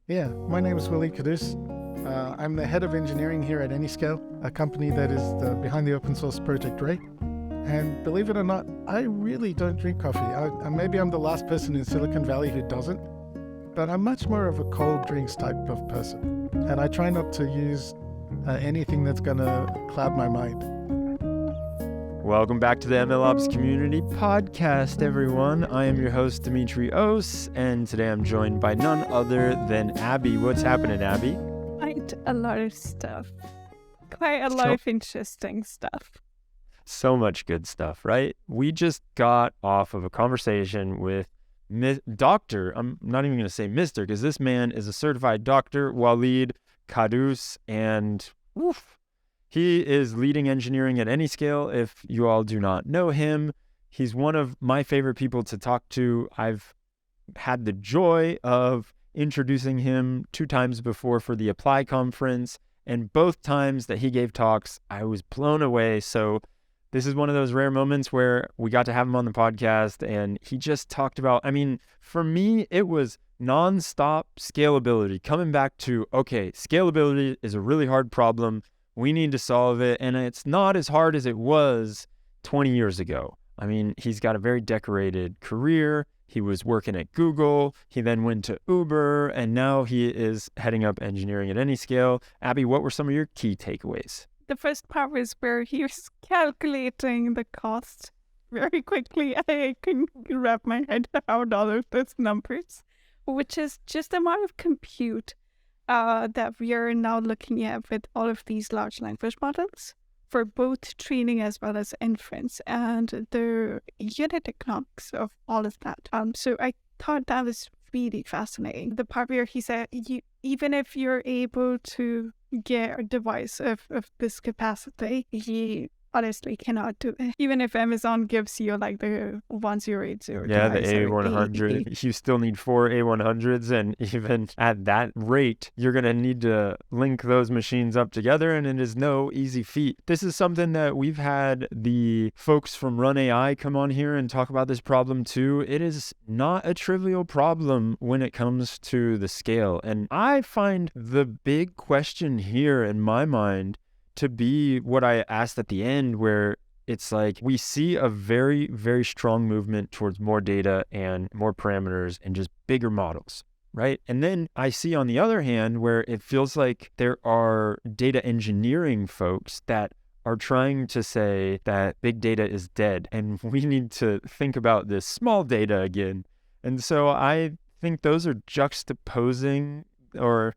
Yeah, my name is Waleed Kadous. I'm the head of engineering here at Anyscale, a company that is behind the open source project Ray. And believe it or not, I really don't drink coffee. Maybe I'm the last person in Silicon Valley who doesn't, but I'm much more of a cold drinks type of person. And I try not to use anything that's going to cloud my mind. Welcome back to the MLOps Community Podcast, everyone. I am your host, Dimitri Os, and today I'm joined by none other than Abby. What's happening, Abby? Quite a lot of stuff. Quite a lot of interesting stuff. So much good stuff, right? We just got off of a conversation with Dr. I'm not even going to say Mr. because this man is a certified doctor, Waleed Kadous, and he is leading engineering at Anyscale. If you all do not know him, he's one of my favorite people to talk to. I've had the joy of introducing him 2 times before for the Apply conference, and both times that he gave talks, I was blown away. So this is one of those rare moments where we got to have him on the podcast, and he just talked about, for me, it was nonstop scalability, coming back to, okay, scalability is a really hard problem. We need to solve it, and it's not as hard as it was 20 years ago. He's got a very decorated career. He was working at Google. He then went to Uber, and now he is heading up engineering at Anyscale. Abby, what were some of your key takeaways? The first part was where he was calculating the cost very quickly. I couldn't wrap my head around all of those numbers, which is just the amount of compute that we are now looking at with all of these large language models for both training as well as inference, and the unit economics of all of that. So I thought that was really fascinating. The part where he said, even if you're able to get a device of this capacity, you honestly cannot do it. Even if Amazon gives you like the 1080 yeah, the A100, you still need 4 A100s, and even at that rate, you're going to need to link those machines up together, and it is no easy feat. This is something that we've had the folks from Run AI come on here and talk about this problem too. It is not a trivial problem when it comes to the scale, and I find the big question here in my mind to be what I asked at the end, where it's like we see a very, very strong movement towards more data and more parameters and just bigger models, right? And then I see on the other hand where it feels like there are data engineering folks that are trying to say that big data is dead and we need to think about this small data again. And so I think those are juxtaposing, or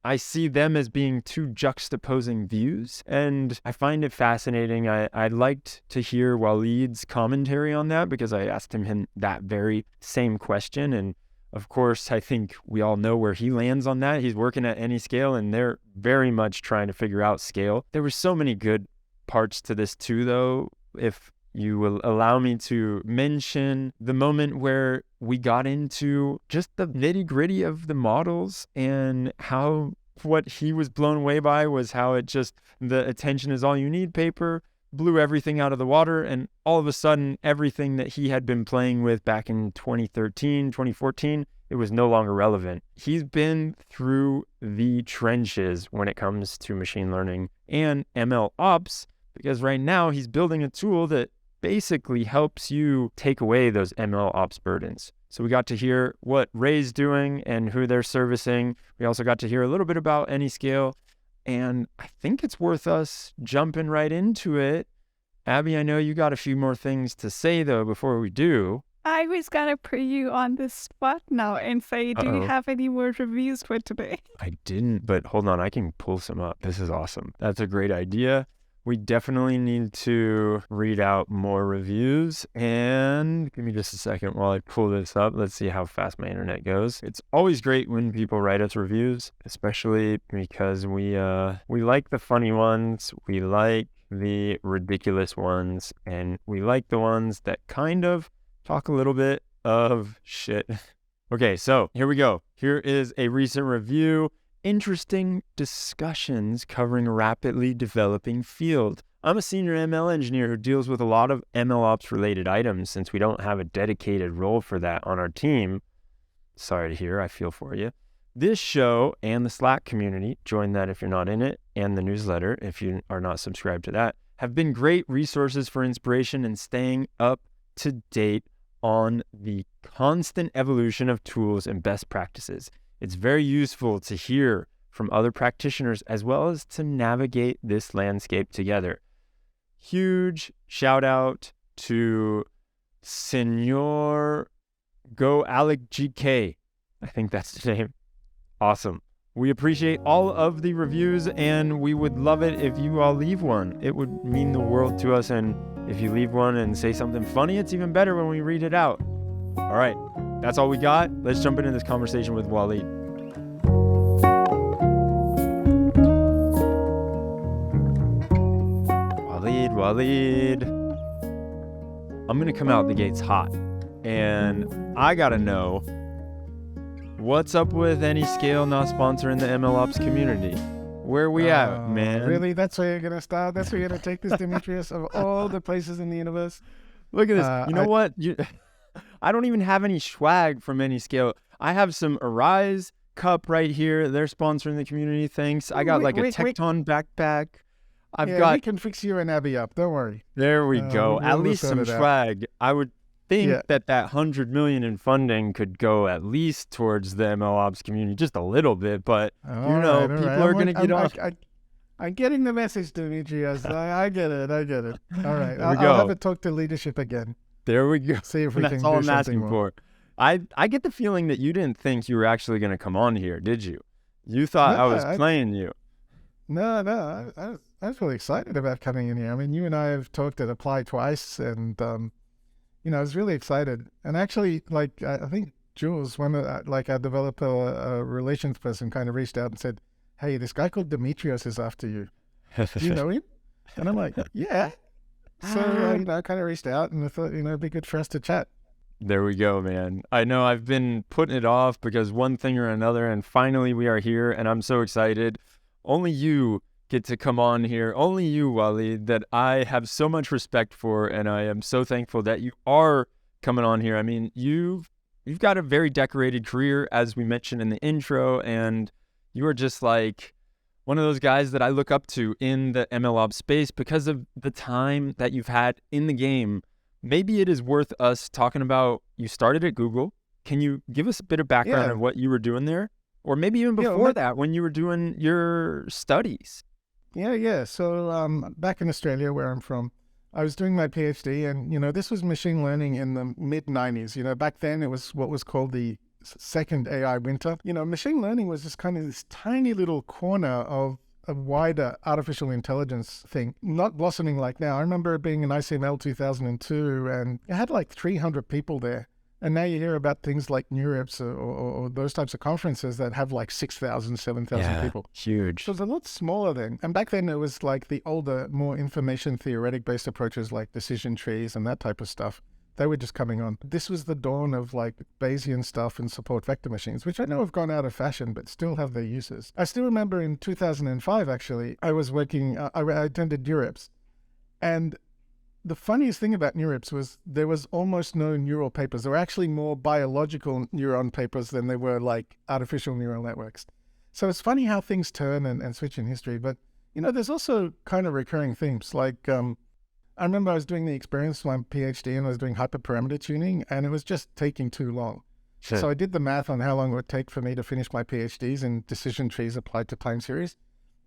I see them as being 2 juxtaposing views, and I find it fascinating. I liked to hear Waleed's commentary on that because I asked him that very same question, and of course, I think we all know where he lands on that. He's working at Anyscale, and they're very much trying to figure out scale. There were so many good parts to this too, though. If you will allow me to mention the moment where we got into just the nitty-gritty of the models, and how what he was blown away by was how it just, the attention is all you need paper blew everything out of the water, and all of a sudden everything that he had been playing with back in 2013, 2014, it was no longer relevant. He's been through the trenches when it comes to machine learning and MLOps, because right now he's building a tool that basically helps you take away those MLOps burdens. So we got to hear what Ray's doing and who they're servicing. We also got to hear a little bit about Anyscale, and I think it's worth us jumping right into it. Abby, I know you got a few more things to say though before we do. I was gonna put you on the spot now and say, do you have any more reviews for today? I didn't, but hold on, I can pull some up. This is awesome. That's a great idea. We definitely need to read out more reviews, and give me just a second while I pull this up. Let's see how fast my internet goes. It's always great when people write us reviews, especially because we like the funny ones, we like the ridiculous ones, and we like the ones that kind of talk a little bit of shit. Okay, so here we go. Here is a recent review. Interesting discussions covering a rapidly developing field. I'm a senior ML engineer who deals with a lot of MLOps related items since we don't have a dedicated role for that on our team. Sorry to hear, I feel for you. This show and the Slack community, join that if you're not in it, and the newsletter if you are not subscribed to that, have been great resources for inspiration and staying up to date on the constant evolution of tools and best practices. It's very useful to hear from other practitioners as well as to navigate this landscape together. Huge shout out to Senor Go Alec GK. I think that's the name. Awesome. We appreciate all of the reviews, and we would love it if you all leave one. It would mean the world to us, and if you leave one and say something funny, it's even better when we read it out. All right, that's all we got. Let's jump into this conversation with Waleed. Waleed. I'm going to come out the gates hot, and I got to know, what's up with Anyscale not sponsoring the MLOps community? Where we at, man? Really? That's where you're going to start? That's where you're going to take this, Demetrius, of all the places in the universe? Look at this. You know what? I don't even have any swag from Anyscale. I have some Arise cup right here. They're sponsoring the community. Thanks. I got a Tecton backpack. We can fix you an Abbey up. Don't worry. There we go. At least some swag. I would think that $100 million in funding could go at least towards the MLOps community, just a little bit. But people are going to get off. I'm getting the message, Demetrius. I get it. All right. I'll have a talk to leadership again. There we go. See if we can do something more. That's all I'm asking for. I get the feeling that you didn't think you were actually going to come on here, did you? You thought I was playing you. No. I was really excited about coming in here. I mean, you and I have talked at Apply twice, and I was really excited. And actually, I think Jules, one of our developer relations person, kind of reached out and said, "Hey, this guy called Demetrius is after you. Do you know him?" And I'm like, "Yeah." So I kind of reached out, and I thought, it'd be good for us to chat. There we go, man. I know I've been putting it off because one thing or another, and finally we are here, and I'm so excited. Only you get to come on here. Only you, Waleed, that I have so much respect for, and I am so thankful that you are coming on here. I mean, you've got a very decorated career, as we mentioned in the intro, and you are just like one of those guys that I look up to in the MLOps space because of the time that you've had in the game. Maybe it is worth us talking about, you started at Google. Can you give us a bit of background on what you were doing there? Or maybe even before that, when you were doing your studies. Yeah. So back in Australia, where I'm from, I was doing my PhD, and, this was machine learning in the mid-90s. Back then it was what was called the second AI winter. Machine learning was just kind of this tiny little corner of a wider artificial intelligence thing, not blossoming like now. I remember being in ICML 2002, and it had like 300 people there. And now you hear about things like NeurIPS or those types of conferences that have like 6,000, 7,000 people. Huge. So it's a lot smaller then. And back then it was like the older, more information theoretic-based approaches like decision trees and that type of stuff. They were just coming on. This was the dawn of like Bayesian stuff and support vector machines, which I know have gone out of fashion, but still have their uses. I still remember in 2005, actually, I was working, I attended NeurIPS. And the funniest thing about NeurIPS was there was almost no neural papers. There were actually more biological neuron papers than there were like artificial neural networks. So it's funny how things turn and switch in history. But, there's also kind of recurring themes. Like, I remember I was doing the experience for my PhD, and I was doing hyperparameter tuning, and it was just taking too long. Sure. So I did the math on how long it would take for me to finish my PhDs in decision trees applied to time series.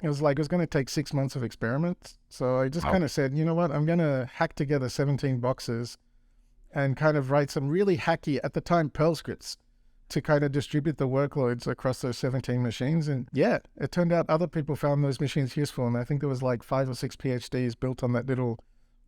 It was going to take 6 months of experiments. So I just kind of said, you know what, I'm going to hack together 17 boxes and kind of write some really hacky, at the time, Perl scripts to kind of distribute the workloads across those 17 machines. And it turned out other people found those machines useful. And I think there was like 5 or 6 PhDs built on that little,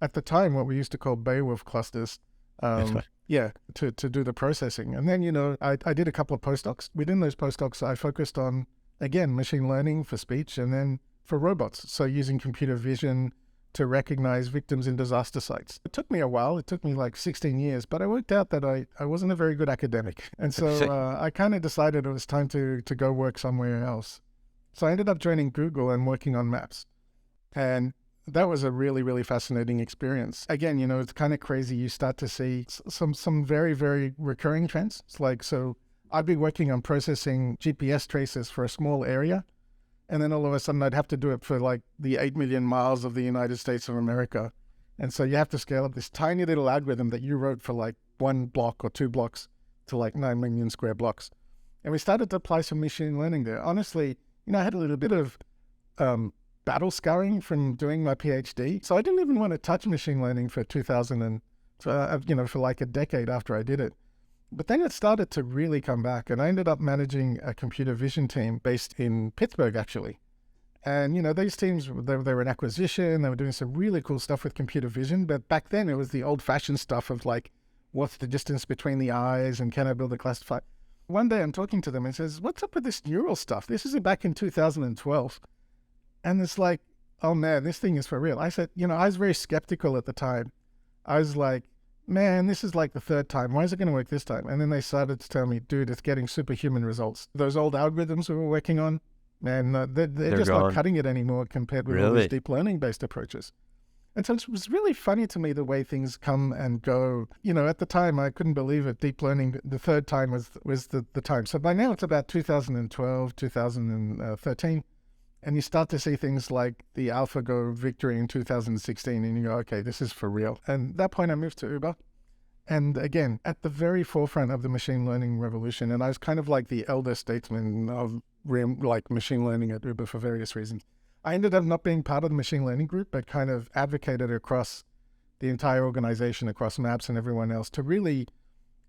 at the time, what we used to call Beowulf clusters, to do the processing. And then, I did a couple of postdocs. Within those postdocs, I focused on, again, machine learning for speech and then for robots. So using computer vision to recognize victims in disaster sites. It took me a while. It took me like 16 years, but I worked out that I wasn't a very good academic. And so I kind of decided it was time to go work somewhere else. So I ended up joining Google and working on maps. And that was a really, really fascinating experience. Again, it's kind of crazy. You start to see some very, very recurring trends. It's like, so I'd be working on processing GPS traces for a small area, and then all of a sudden I'd have to do it for like the 8 million miles of the United States of America. And so you have to scale up this tiny little algorithm that you wrote for like 1 block or 2 blocks to like 9 million square blocks. And we started to apply some machine learning there. Honestly, I had a little bit of battle scarring from doing my PhD. So I didn't even want to touch machine learning for 2000 and, for like a decade after I did it. But then it started to really come back, and I ended up managing a computer vision team based in Pittsburgh, actually. And, these teams, they were an acquisition. They were doing some really cool stuff with computer vision. But back then it was the old-fashioned stuff of like, what's the distance between the eyes and can I build a classifier? One day I'm talking to them and says, what's up with this neural stuff? This is back in 2012. And it's like, oh man, this thing is for real. I said, I was very skeptical at the time. I was like, man, this is like the 3rd time. Why is it going to work this time? And then they started to tell me, dude, it's getting superhuman results. Those old algorithms we were working on, man, they're just gone. not cutting it anymore compared with all these deep learning-based approaches. And so it was really funny to me the way things come and go. At the time, I couldn't believe it. Deep learning, the 3rd time was the time. So by now it's about 2012, 2013. And you start to see things like the AlphaGo victory in 2016, and you go, okay, this is for real. And at that point, I moved to Uber. And again, at the very forefront of the machine learning revolution, and I was kind of like the elder statesman of machine learning at Uber for various reasons. I ended up not being part of the machine learning group, but kind of advocated across the entire organization, across Maps and everyone else, to really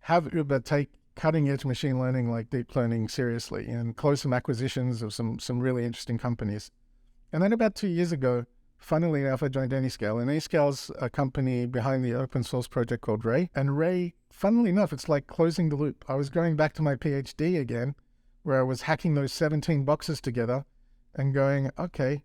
have Uber take cutting-edge machine learning like deep learning seriously and close some acquisitions of some really interesting companies. And then about 2 years ago, funnily enough, I joined Anyscale. And Anyscale's a company behind the open source project called Ray. And Ray, funnily enough, it's like closing the loop. I was going back to my PhD again, where I was hacking those 17 boxes together and going, okay,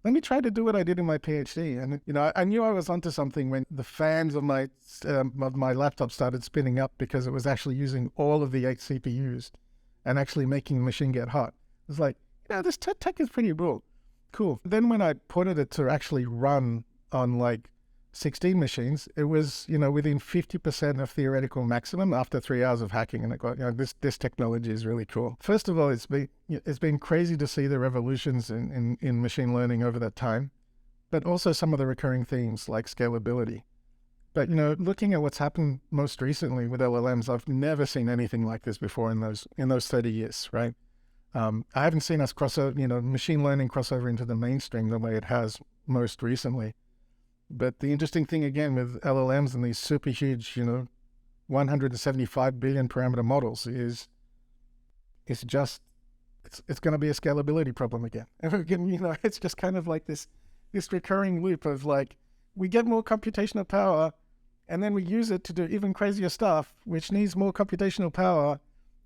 let me try to do what I did in my PhD. And, I knew I was onto something when the fans of my laptop started spinning up because it was actually using all of the 8 CPUs and actually making the machine get hot. It was like, this tech is pretty cool. Then when I put it to actually run on like 16 machines, it was, within 50% of theoretical maximum after 3 hours of hacking. And I got, this technology is really cool. First of all, it's been crazy to see the revolutions in machine learning over that time, but also some of the recurring themes like scalability. But, looking at what's happened most recently with LLMs, I've never seen anything like this before in those 30 years, right? I haven't seen us machine learning crossover into the mainstream the way it has most recently. But the interesting thing again with LLMs and these super huge, 175 billion parameter models is it's going to be a scalability problem again. And again, it's just kind of like this recurring loop of like, we get more computational power and then we use it to do even crazier stuff, which needs more computational power.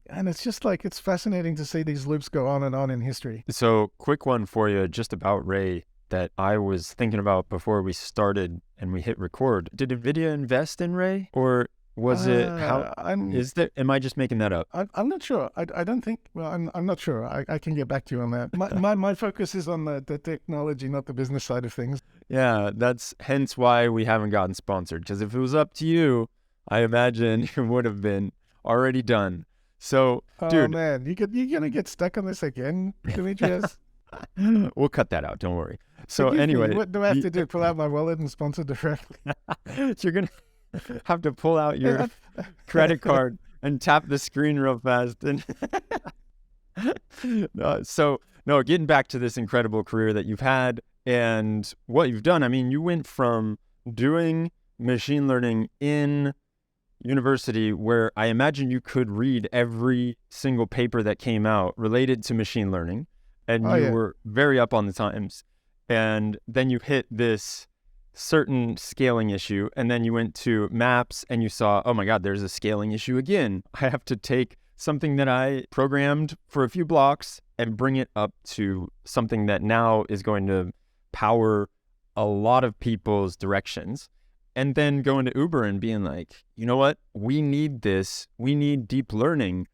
And it's just like, it's fascinating to see these loops go on and on in history. So quick one for you just about Ray that I was thinking about before we started and we hit record. Did Nvidia invest in Ray, or was it am I just making that up? I'm not sure. I don't think, I'm not sure. I can get back to you on that. My focus is on the technology, not the business side of things. Yeah, that's hence why we haven't gotten sponsored, because if it was up to you, I imagine it would have been already done. So, dude. Oh man, you're going to get stuck on this again, Demetrius? We'll cut that out, don't worry. So anyway, what do I have to do? Pull out my wallet and sponsor directly? You're going to have to pull out your credit card and tap the screen real fast. And getting back to this incredible career that you've had and what you've done. I mean, you went from doing machine learning in university, where I imagine you could read every single paper that came out related to machine learning, and you were very up on the times. And then you hit this certain scaling issue, and then you went to Maps and you saw, oh my God, there's a scaling issue again. I have to take something that I programmed for a few blocks and bring it up to something that now is going to power a lot of people's directions. And then going to Uber and being like, you know what? We need this. We need deep learning.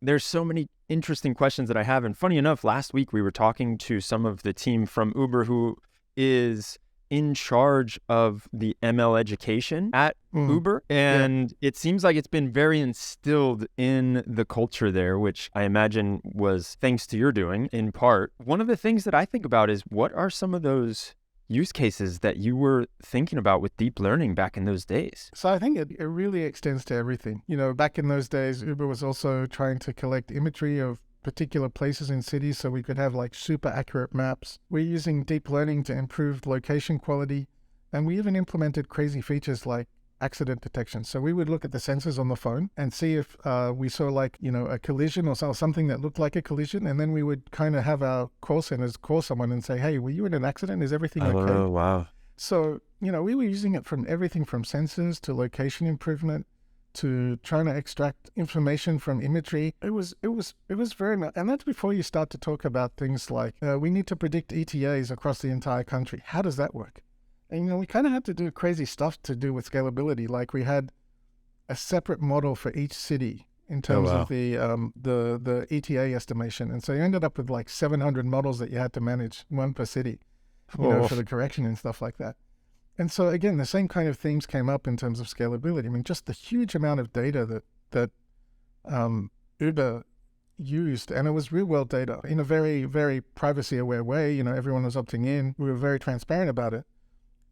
There's so many interesting questions that I have. And funny enough, last week we were talking to some of the team from Uber who is in charge of the ML education at Uber. And it seems like it's been very instilled in the culture there, which I imagine was thanks to your doing in part. One of the things that I think about is, what are some of those use cases that you were thinking about with deep learning back in those days? So I think it really extends to everything. You know, back in those days, Uber was also trying to collect imagery of particular places in cities so we could have like super accurate maps. We're using deep learning to improve location quality, and we even implemented crazy features like accident detection. So we would look at the sensors on the phone and see if we saw like, you know, a collision or something that looked like a collision, and then we would kind of have our call centers call someone and say, hey, were you in an accident? Is everything okay? Oh, wow. So, you know, we were using it from everything from sensors to location improvement to trying to extract information from imagery. It was very much, and that's before you start to talk about things like we need to predict ETAs across the entire country. How does that work? And, you know, we kind of had to do crazy stuff to do with scalability. Like we had a separate model for each city in terms of the ETA estimation. And so you ended up with like 700 models that you had to manage, one per city, you know, for the correction and stuff like that. And so again, the same kind of themes came up in terms of scalability. I mean, just the huge amount of data that Uber used, and it was real world data in a very, very privacy aware way. You know, everyone was opting in. We were very transparent about it,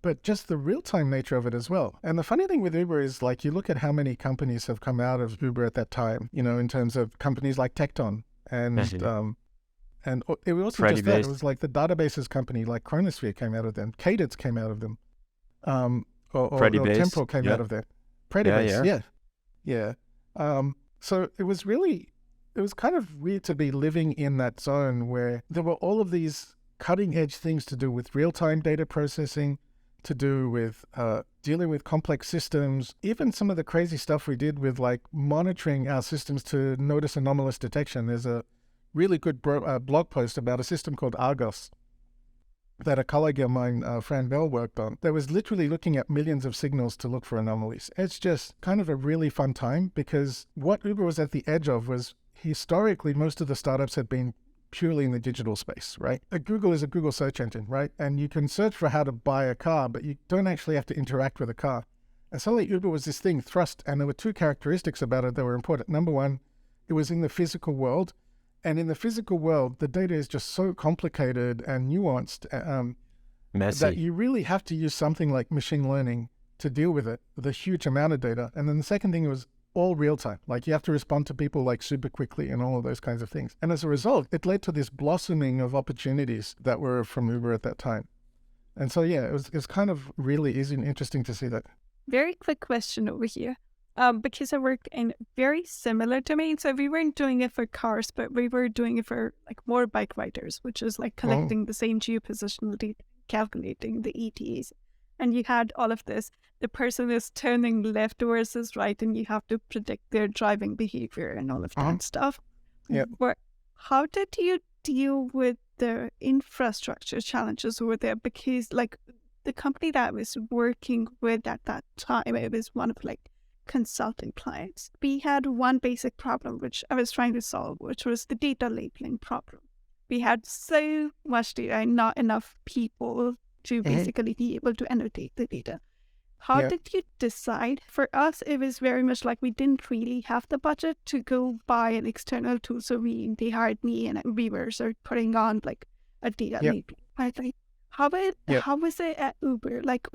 but just the real time nature of it as well. And the funny thing with Uber is, like, you look at how many companies have come out of Uber at that time, you know, in terms of companies like Tecton and it was also just that. It was like the databases company like Chronosphere came out of them. Cadence came out of them. Or Temporal came out of there. Predibase, yeah. So it was kind of weird to be living in that zone where there were all of these cutting edge things to do with real-time data processing, to do with dealing with complex systems, even some of the crazy stuff we did with like monitoring our systems to notice anomalous detection. There's a really good blog post about a system called Argos that a colleague of mine, Fran Bell, worked on, that was literally looking at millions of signals to look for anomalies. It's just kind of a really fun time, because what Uber was at the edge of was, historically, most of the startups had been purely in the digital space, right? Google is a Google search engine, right? And you can search for how to buy a car, but you don't actually have to interact with a car. And suddenly Uber was this thing thrust, and there were two characteristics about it that were important. Number one, it was in the physical world. And in the physical world, the data is just so complicated and nuanced messy, that you really have to use something like machine learning to deal with it, the huge amount of data. And then the second thing was all real time. Like you have to respond to people like super quickly and all of those kinds of things. And as a result, it led to this blossoming of opportunities that were from Uber at that time. And so, yeah, it was kind of really easy and interesting to see that. Very quick question over here. Because I worked in very similar domains. So we weren't doing it for cars, but we were doing it for like more bike riders, which is like collecting the same geopositionality, calculating the ETAs. And you had all of this. The person is turning left versus right, and you have to predict their driving behavior and all of that stuff. Yeah. But how did you deal with the infrastructure challenges over there? Because like the company that I was working with at that time, it was one of like consulting clients. We had one basic problem which I was trying to solve, which was the data labeling problem. We had so much data and not enough people to basically be able to annotate the data. How did you decide? For us, it was very much like we didn't really have the budget to go buy an external tool, so they hired me, and we were sort of putting on like a data labeling. I think how was it at Uber? Like,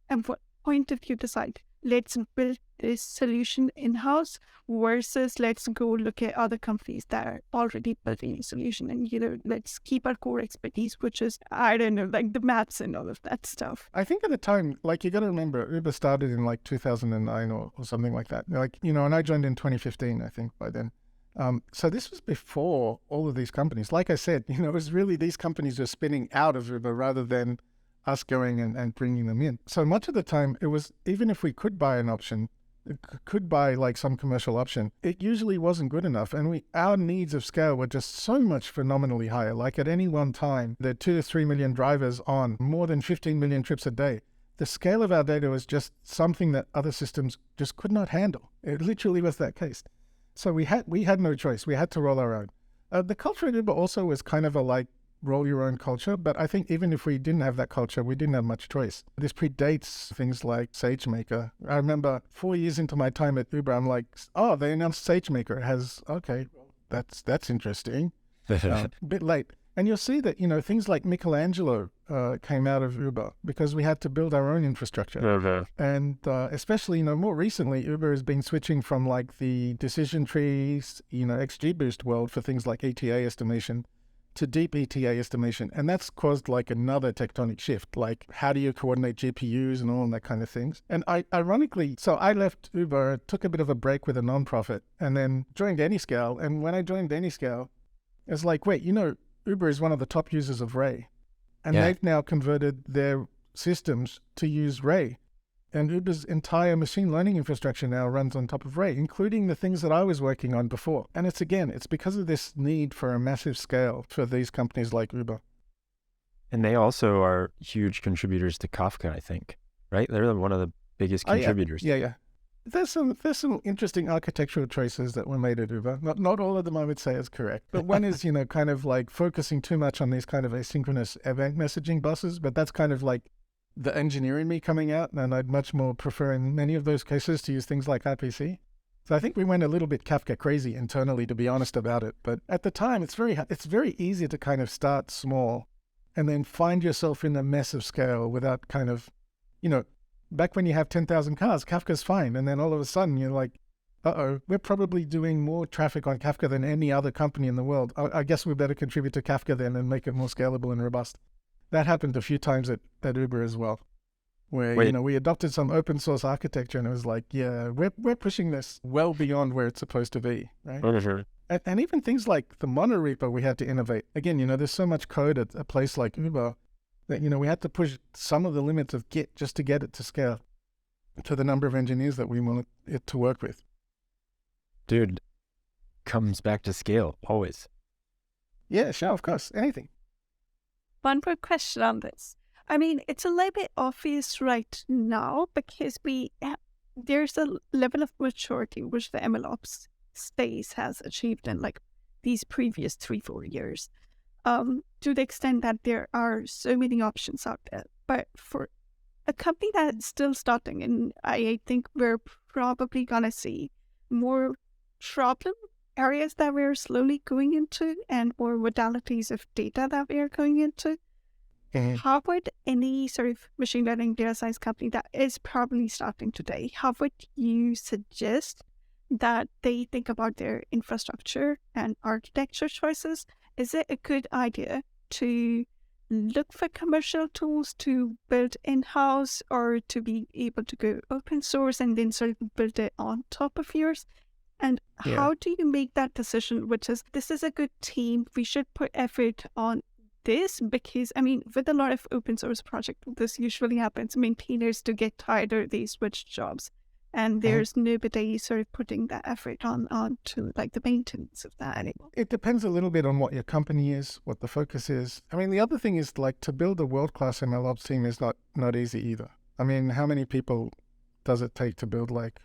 at what point did you decide, let's build this solution in-house versus let's go look at other companies that are already building a solution, and, you know, let's keep our core expertise, which is, I don't know, like the maps and all of that stuff. I think at the time, like, you got to remember, Uber started in like 2009 or something like that. Like, you know, and I joined in 2015, I think, by then. So this was before all of these companies. Like I said, you know, it was really these companies were spinning out of Uber rather than us going and bringing them in. So much of the time, it was, even if we could buy an option, could buy like some commercial option, it usually wasn't good enough. And our needs of scale were just so much phenomenally higher. Like at any one time, there are 2 to 3 million drivers on more than 15 million trips a day. The scale of our data was just something that other systems just could not handle. It literally was that case. So we had no choice. We had to roll our own. The culture at Uber also was kind of a like roll your own culture. But I think even if we didn't have that culture, we didn't have much choice. This predates things like SageMaker. I remember 4 years into my time at Uber, I'm like, oh, they announced SageMaker. It has, okay, that's interesting. A bit late. And you'll see that, things like Michelangelo came out of Uber because we had to build our own infrastructure. And especially, more recently, Uber has been switching from like the decision trees, XGBoost world for things like ETA estimation to deep ETA estimation. And that's caused like another tectonic shift, like how do you coordinate GPUs and all that kind of things. And ironically, so I left Uber, took a bit of a break with a nonprofit, and then joined Anyscale. And when I joined Anyscale, it's like, wait, Uber is one of the top users of Ray, and they've now converted their systems to use Ray. And Uber's entire machine learning infrastructure now runs on top of Ray, including the things that I was working on before. And it's because of this need for a massive scale for these companies like Uber. And they also are huge contributors to Kafka, I think, right? They're one of the biggest contributors. Yeah. There's some interesting architectural choices that were made at Uber. Not all of them I would say is correct, but one is, kind of like focusing too much on these kind of asynchronous event messaging buses, but that's kind of like the engineer in me coming out, and I'd much more prefer in many of those cases to use things like RPC. So I think we went a little bit Kafka crazy internally, to be honest about it. But at the time, it's very easy to kind of start small and then find yourself in a mess of scale without kind of, back when you have 10,000 cars, Kafka's fine. And then all of a sudden you're like, we're probably doing more traffic on Kafka than any other company in the world. I guess we better contribute to Kafka then and make it more scalable and robust. That happened a few times at Uber as well, where, we adopted some open source architecture and it was like, we're pushing this well beyond where it's supposed to be, right? Sure. And even things like the monorepo we had to innovate. Again, there's so much code at a place like Uber that, we had to push some of the limits of Git just to get it to scale to the number of engineers that we want it to work with. Dude, comes back to scale, always. Yeah, sure, of course, anything. One more question on this. I mean, it's a little bit obvious right now because there's a level of maturity which the MLOps space has achieved in like these previous 3-4 years. To the extent that there are so many options out there. But for a company that's still starting, and I think we're probably going to see more problem areas that we're slowly going into and more modalities of data that we are going into. Mm-hmm. How would any sort of machine learning data science company that is probably starting today, how would you suggest that they think about their infrastructure and architecture choices? Is it a good idea to look for commercial tools to build in-house or to be able to go open source and then sort of build it on top of yours? And how do you make that decision, which is, this is a good team, we should put effort on this? Because, I mean, with a lot of open source projects, this usually happens. Maintainers do get tired or they switch jobs. And there's nobody sort of putting that effort on to like the maintenance of that anymore. It depends a little bit on what your company is, what the focus is. I mean, the other thing is like to build a world-class MLOps team is not easy either. I mean, how many people does it take to build like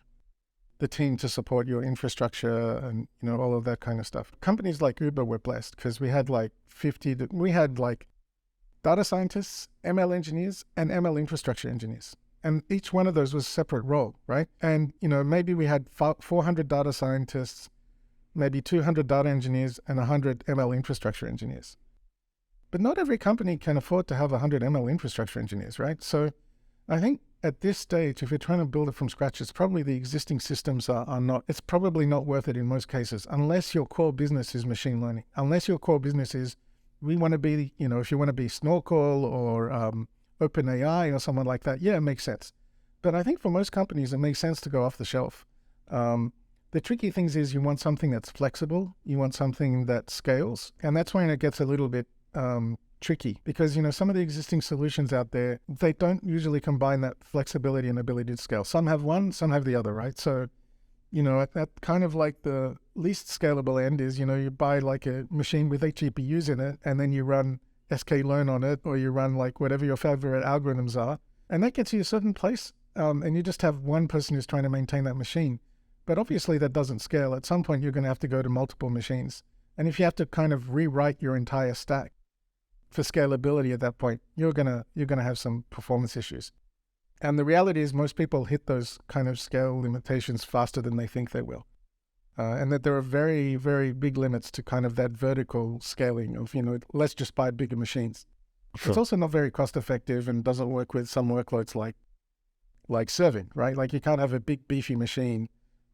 the team to support your infrastructure and, all of that kind of stuff? Companies like Uber were blessed because we had like data scientists, ML engineers, and ML infrastructure engineers. And each one of those was a separate role, right? And, maybe we had 400 data scientists, maybe 200 data engineers, and 100 ML infrastructure engineers. But not every company can afford to have 100 ML infrastructure engineers, right? So I think at this stage, if you're trying to build it from scratch, it's probably the existing systems it's probably not worth it in most cases, unless your core business is machine learning. Unless your core business is, we want to be, if you want to be Snorkel or OpenAI or someone like that, it makes sense. But I think for most companies, it makes sense to go off the shelf. The tricky things is you want something that's flexible, you want something that scales, and that's when it gets a little bit tricky because, some of the existing solutions out there, they don't usually combine that flexibility and ability to scale. Some have one, some have the other, right? So, at kind of like the least scalable end is, you buy like a machine with 8 GPUs in it, and then you run sklearn on it, or you run like whatever your favorite algorithms are, and that gets you a certain place, and you just have one person who's trying to maintain that machine. But obviously that doesn't scale. At some point you're going to have to go to multiple machines, and if you have to kind of rewrite your entire stack for scalability at that point, you're gonna have some performance issues. And the reality is most people hit those kind of scale limitations faster than they think they will. And that there are very, very big limits to kind of that vertical scaling of, let's just buy bigger machines. Sure. It's also not very cost effective and doesn't work with some workloads like serving, right? Like you can't have a big beefy machine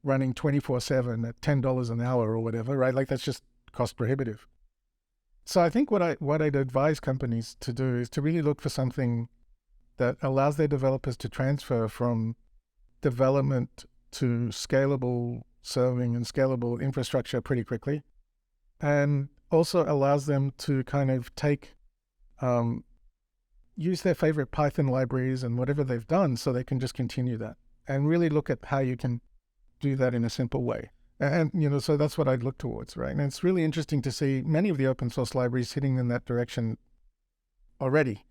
running 24/7 at $10 an hour or whatever, right? Like that's just cost prohibitive. So I think what I'd advise companies to do is to really look for something that allows their developers to transfer from development to scalable serving and scalable infrastructure pretty quickly, and also allows them to kind of use their favorite Python libraries and whatever they've done so they can just continue that and really look at how you can do that in a simple way. And, so that's what I'd look towards, right? And it's really interesting to see many of the open source libraries heading in that direction already.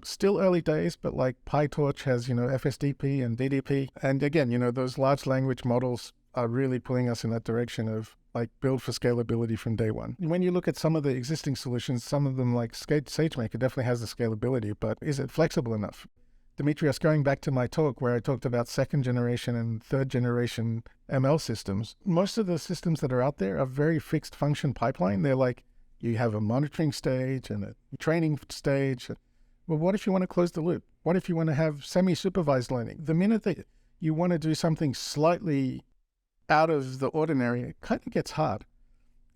Still early days, but like PyTorch has, FSDP and DDP. And again, those large language models are really pulling us in that direction of like build for scalability from day one. When you look at some of the existing solutions, some of them like SageMaker definitely has the scalability, but is it flexible enough? Demetrios, going back to my talk where I talked about second generation and third generation ML systems, most of the systems that are out there are very fixed function pipeline. They're like, you have a monitoring stage and a training stage. Well, what if you want to close the loop? What if you want to have semi-supervised learning? The minute that you want to do something slightly out of the ordinary, it kind of gets hard.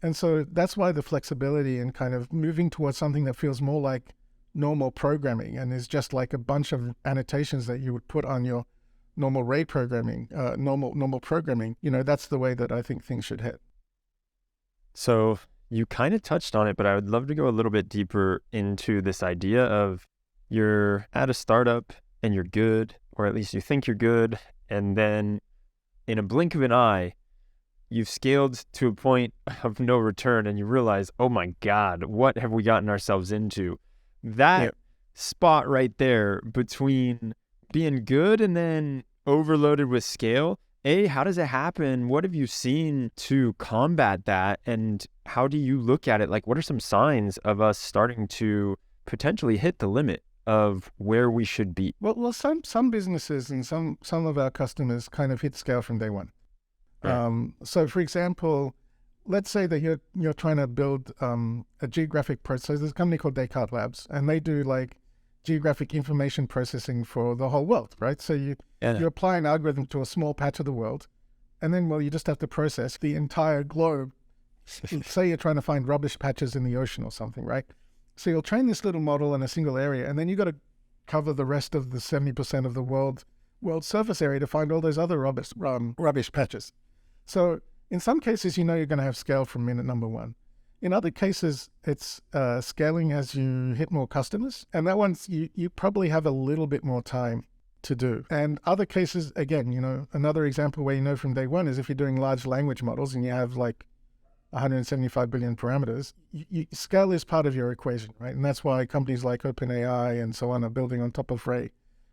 And so that's why the flexibility and kind of moving towards something that feels more like normal programming and is just like a bunch of annotations that you would put on your normal RAID programming, normal programming, that's the way that I think things should head. So you kind of touched on it, but I would love to go a little bit deeper into this idea of you're at a startup and you're good, or at least you think you're good, and then in a blink of an eye, you've scaled to a point of no return and you realize, oh my God, what have we gotten ourselves into? That spot right there between being good and then overloaded with scale, how does it happen? What have you seen to combat that? And how do you look at it? Like, what are some signs of us starting to potentially hit the limit of where we should be? Well, some businesses and some of our customers kind of hit scale from day one. Right. So, for example, let's say that you're trying to build a geographic process. There's a company called Descartes Labs, and they do like geographic information processing for the whole world, right? So you apply an algorithm to a small patch of the world, and then you just have to process the entire globe. Say you're trying to find rubbish patches in the ocean or something, right? So you'll train this little model in a single area, and then you got to cover the rest of the 70% of the world surface area to find all those other rubbish patches. So in some cases, you're going to have scale from minute number one. In other cases, it's scaling as you hit more customers, and that one's you probably have a little bit more time to do. And other cases, again, another example where from day one is if you're doing large language models and you have like 175 billion parameters, scale is part of your equation, right? And that's why companies like OpenAI and so on are building on top of Ray,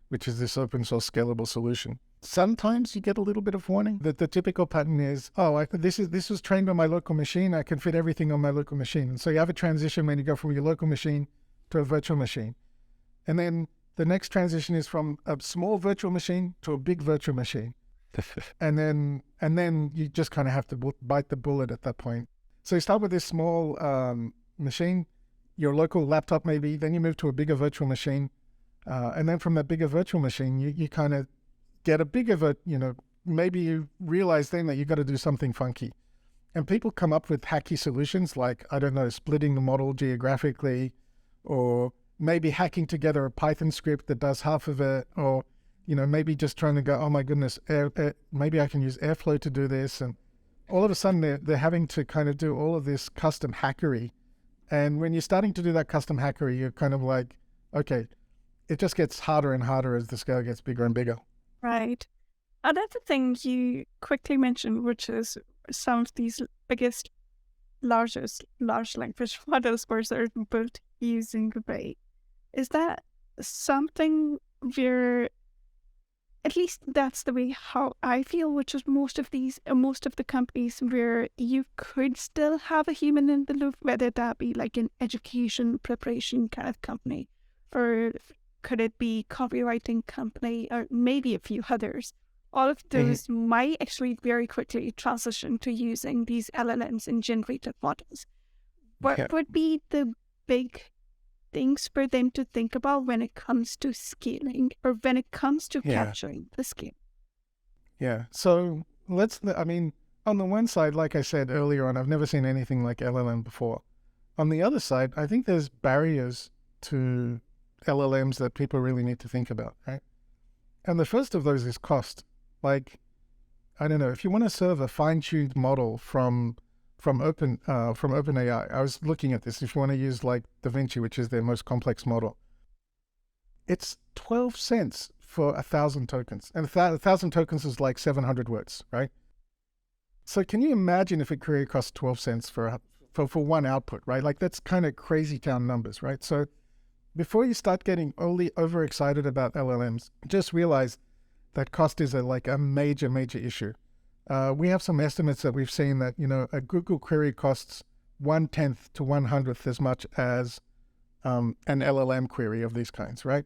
which is this open source scalable solution. Sometimes you get a little bit of warning that the typical pattern is, this was trained on my local machine. I can fit everything on my local machine. And so you have a transition when you go from your local machine to a virtual machine. And then the next transition is from a small virtual machine to a big virtual machine. and then you just kind of have to bite the bullet at that point. So you start with this small machine, your local laptop maybe, then you move to a bigger virtual machine. And then from that bigger virtual machine, you kind of get a bigger, maybe you realize then that you got to do something funky. And people come up with hacky solutions like, I don't know, splitting the model geographically, or maybe hacking together a Python script that does half of it, or, maybe just trying to go, oh my goodness, maybe I can use Airflow to do this. And all of a sudden they're having to kind of do all of this custom hackery. And when you're starting to do that custom hackery, you're kind of like, okay, it just gets harder and harder as the scale gets bigger and bigger. Right. Another thing you quickly mentioned, which is some of these biggest, large language models were sort of built using Ray. Is that something we're at least that's the way how I feel, which is most of the companies where you could still have a human in the loop, whether that be like an education preparation kind of company, or could it be copywriting company, or maybe a few others. All of those might actually very quickly transition to using these LLMs and generated models. What would be the big things for them to think about when it comes to scaling, or when it comes to capturing the scale? Yeah. So on the one side, like I said earlier on, I've never seen anything like LLM before. On the other side, I think there's barriers to LLMs that people really need to think about, right? And the first of those is cost. Like, I don't know, if you want to serve a fine-tuned model from OpenAI, I was looking at this. If you want to use like DaVinci, which is their most complex model, it's 12 cents for 1,000 tokens, and 1,000 tokens is like 700 words, right? So can you imagine if a query costs 12 cents for one output, right? Like, that's kind of crazy town numbers, right? So before you start getting overexcited about LLMs, just realize that cost is a major issue. We have some estimates that we've seen that, a Google query costs 1/10 to 1/100th as much as an LLM query of these kinds, right?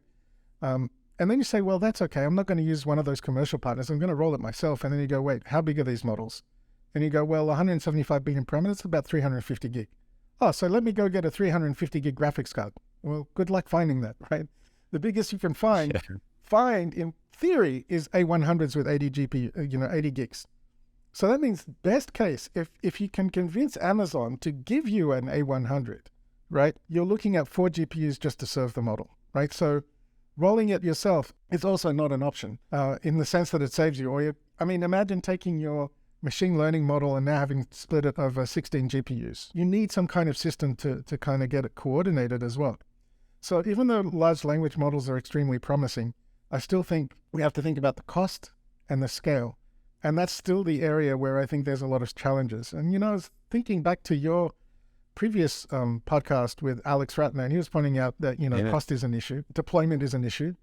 And then you say, well, that's okay. I'm not going to use one of those commercial partners. I'm going to roll it myself. And then you go, wait, how big are these models? And you go, well, 175 billion parameters, about 350 gig. Oh, so let me go get a 350 gig graphics card. Well, good luck finding that, right? The biggest you can find in theory is A100s with 80 GPU, 80 gigs. So that means best case, if you can convince Amazon to give you an A100, right, you're looking at 4 GPUs just to serve the model, right? So rolling it yourself is also not an option in the sense that it saves you. Imagine taking your machine learning model and now having split it over 16 GPUs. You need some kind of system to kind of get it coordinated as well. So even though large language models are extremely promising, I still think we have to think about the cost and the scale. And that's still the area where I think there's a lot of challenges. And, I was thinking back to your previous podcast with Alex Ratner, and he was pointing out that, cost is an issue, deployment is an issue,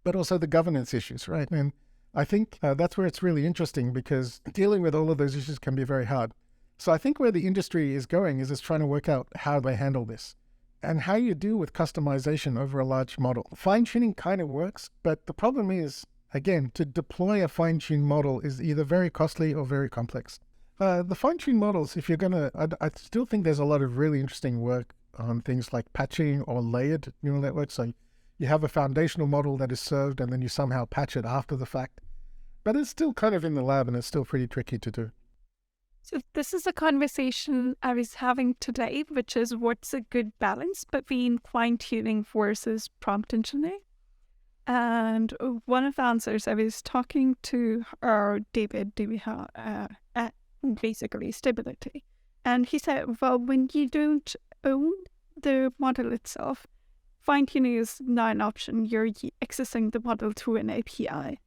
but also the governance issues, right? And I think that's where it's really interesting, because dealing with all of those issues can be very hard. So I think where the industry is going is it's trying to work out how they handle this and how you deal with customization over a large model. Fine-tuning kind of works, but the problem is, again, to deploy a fine-tuned model is either very costly or very complex. The fine-tuned models, if you're going to, I still think there's a lot of really interesting work on things like patching or layered neural networks. So you have a foundational model that is served and then you somehow patch it after the fact. But it's still kind of in the lab and it's still pretty tricky to do. So this is a conversation I was having today, which is what's a good balance between fine-tuning versus prompt engineering. And one of the answers, I was talking to our David at basically Scalability. And he said, well, when you don't own the model itself, fine-tuning is not an option. You're accessing the model through an API.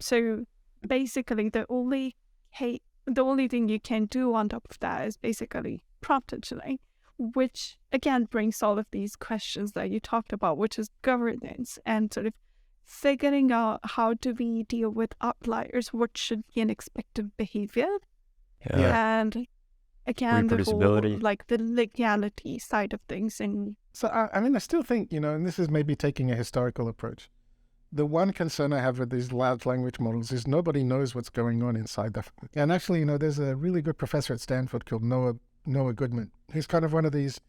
So basically the only thing you can do on top of that is basically prompt engineering, which again brings all of these questions that you talked about, which is governance and sort of figuring out how do we deal with outliers, what should be an expected behavior, and again the whole like the legality side of things. And so I still think, and this is maybe taking a historical approach. The one concern I have with these large language models is nobody knows what's going on inside them. And actually, there's a really good professor at Stanford called Noah Goodman. He's kind of one of these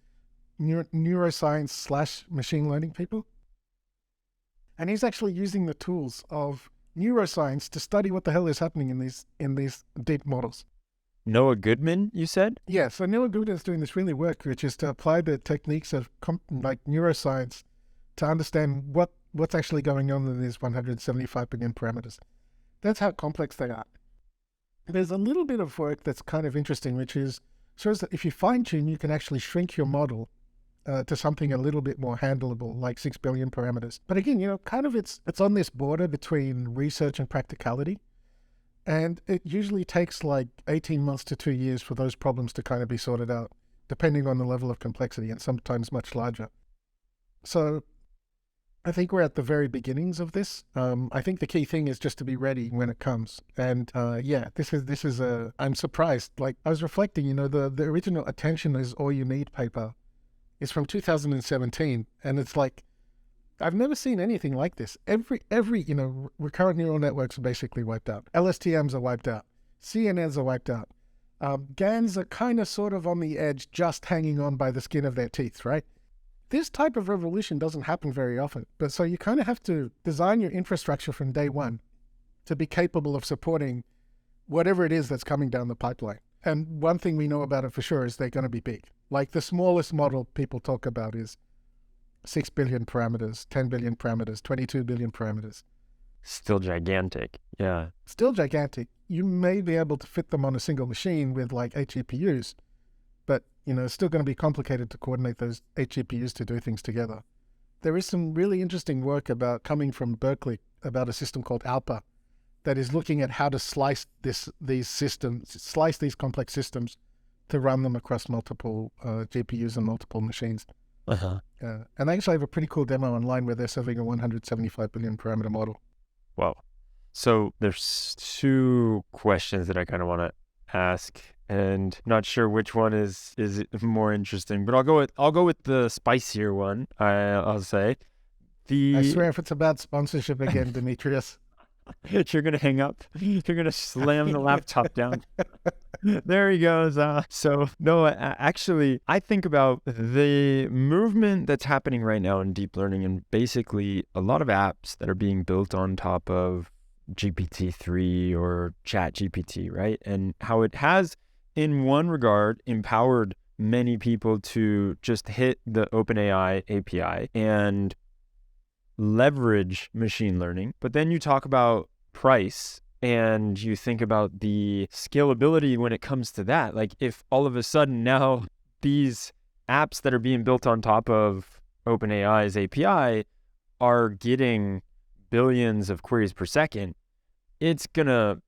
neuroscience / machine learning people. And he's actually using the tools of neuroscience to study what the hell is happening in these deep models. Noah Goodman, you said? Yeah, so Noah Goodman is doing this really work, which is to apply the techniques of like neuroscience to understand what's actually going on in these 175 billion parameters. That's how complex they are. There's a little bit of work that's kind of interesting, which shows that if you fine-tune, you can actually shrink your model to something a little bit more handleable, like 6 billion parameters. But again, kind of it's on this border between research and practicality. And it usually takes like 18 months to 2 years for those problems to kind of be sorted out, depending on the level of complexity, and sometimes much larger. So I think we're at the very beginnings of this. I think the key thing is just to be ready when it comes. And I'm surprised. Like I was reflecting, the original Attention is All You Need paper is from 2017. And it's like, I've never seen anything like this. Every recurrent neural networks are basically wiped out. LSTMs are wiped out. CNNs are wiped out. GANs are kind of sort of on the edge, just hanging on by the skin of their teeth, right? This type of revolution doesn't happen very often. But so you kind of have to design your infrastructure from day one to be capable of supporting whatever it is that's coming down the pipeline. And one thing we know about it for sure is they're going to be big. Like the smallest model people talk about is 6 billion parameters, 10 billion parameters, 22 billion parameters. Still gigantic. Yeah. Still gigantic. You may be able to fit them on a single machine with like 8 GPUs, but it's still going to be complicated to coordinate those 8 GPUs to do things together. There is some really interesting work coming from Berkeley about a system called ALPA that is looking at how to slice these complex systems to run them across multiple GPUs and multiple machines. Uh-huh. And they actually have a pretty cool demo online where they're serving a 175 billion parameter model. Wow. So there's two questions that I kind of want to ask, and not sure which one is more interesting, but I'll go with the spicier one. I'll say I swear, if it's about sponsorship again, Demetrius, you're gonna hang up. You're gonna slam the laptop down. There he goes. So no, actually, I think about the movement that's happening right now in deep learning, and basically a lot of apps that are being built on top of GPT-3 or ChatGPT, right? And how it has, in one regard, empowered many people to just hit the OpenAI API and leverage machine learning. But then you talk about price and you think about the scalability when it comes to that. Like if all of a sudden now these apps that are being built on top of OpenAI's API are getting billions of queries per second, it's going to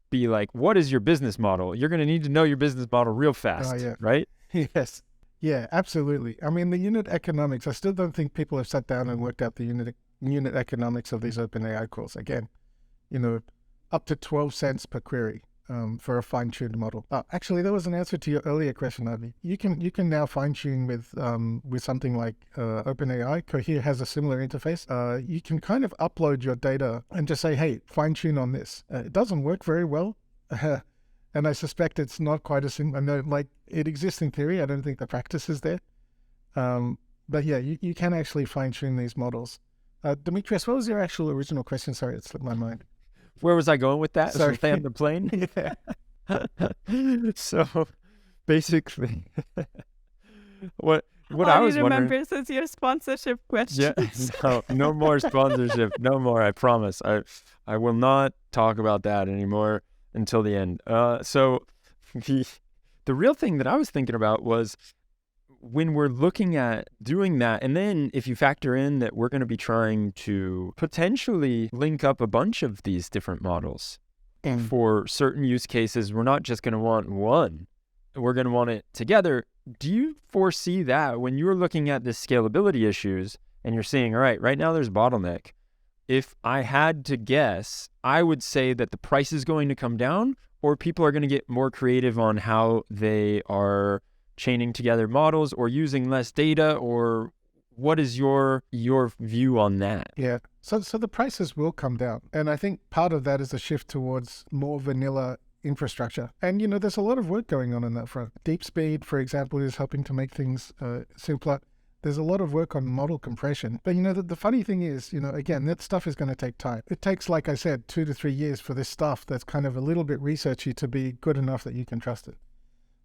be like, what is your business model? You're going to need to know your business model real fast, right? Yes. Yeah, absolutely. I mean, the unit economics, I still don't think people have sat down and worked out the unit economics of these OpenAI calls. Again, up to 12 cents per query for a fine-tuned model. Actually, there was an answer to your earlier question, Avi. You can now fine-tune with something like OpenAI. Cohere has a similar interface. You can kind of upload your data and just say, hey, fine-tune on this. It doesn't work very well. And I suspect it's not quite as simple. I know, like, it exists in theory. I don't think the practice is there. But yeah, you can actually fine-tune these models. Demetrius, what was your actual original question? Sorry, it slipped my mind. Where was I going with that? Sorry. Stay on the plane? Yeah. So basically, what All I was you wondering... remember is your sponsorship question. Yeah, no more sponsorship. No more, I promise. I will not talk about that anymore until the end. So the real thing that I was thinking about was when we're looking at doing that, and then if you factor in that we're going to be trying to potentially link up a bunch of these different models for certain use cases, we're not just going to want one, we're going to want it together. Do you foresee that when you're looking at the scalability issues and you're seeing, all right now there's a bottleneck. If I had to guess, I would say that the price is going to come down, or people are going to get more creative on how they are chaining together models or using less data, or what is your view on that? Yeah. So the prices will come down. And I think part of that is a shift towards more vanilla infrastructure. And, there's a lot of work going on that front. Deep speed, for example, is helping to make things simpler. There's a lot of work on model compression. But, the funny thing is, again, that stuff is going to take time. It takes, like I said, 2 to 3 years for this stuff that's kind of a little bit researchy to be good enough that you can trust it.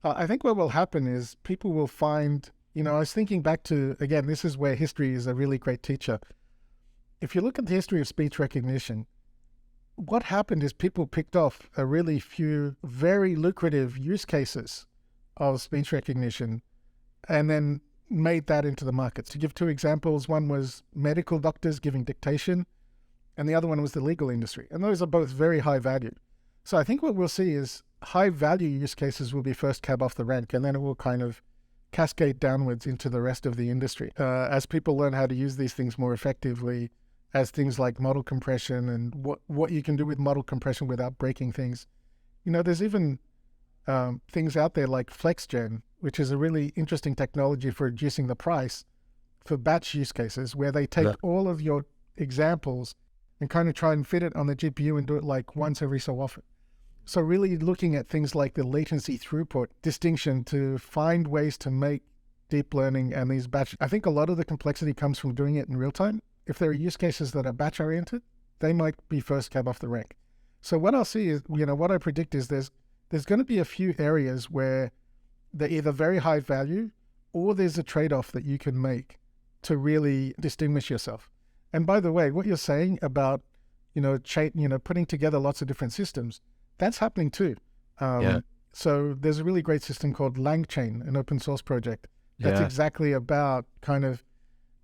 I think what will happen is people will find, I was thinking back to, again, this is where history is a really great teacher. If you look at the history of speech recognition, what happened is people picked off a really few very lucrative use cases of speech recognition and then made that into the market. To give 2 examples, one was medical doctors giving dictation, and the other one was the legal industry. And those are both very high value. So I think what we'll see is high value use cases will be first cab off the rank, and then it will kind of cascade downwards into the rest of the industry. As people learn how to use these things more effectively, as things like model compression and what you can do with model compression without breaking things. There's even things out there like FlexGen, which is a really interesting technology for reducing the price for batch use cases, where they take all of your examples and kind of try and fit it on the GPU and do it like once every so often. So really looking at things like the latency throughput distinction to find ways to make deep learning and these batch. I think a lot of the complexity comes from doing it in real time. If there are use cases that are batch oriented, they might be first cab off the rank. So what I'll see is, what I predict is there's going to be a few areas where they're either very high value or there's a trade-off that you can make to really distinguish yourself. And by the way, what you're saying about, putting together lots of different systems, that's happening too. So there's a really great system called LangChain, an open source project. That's exactly about kind of,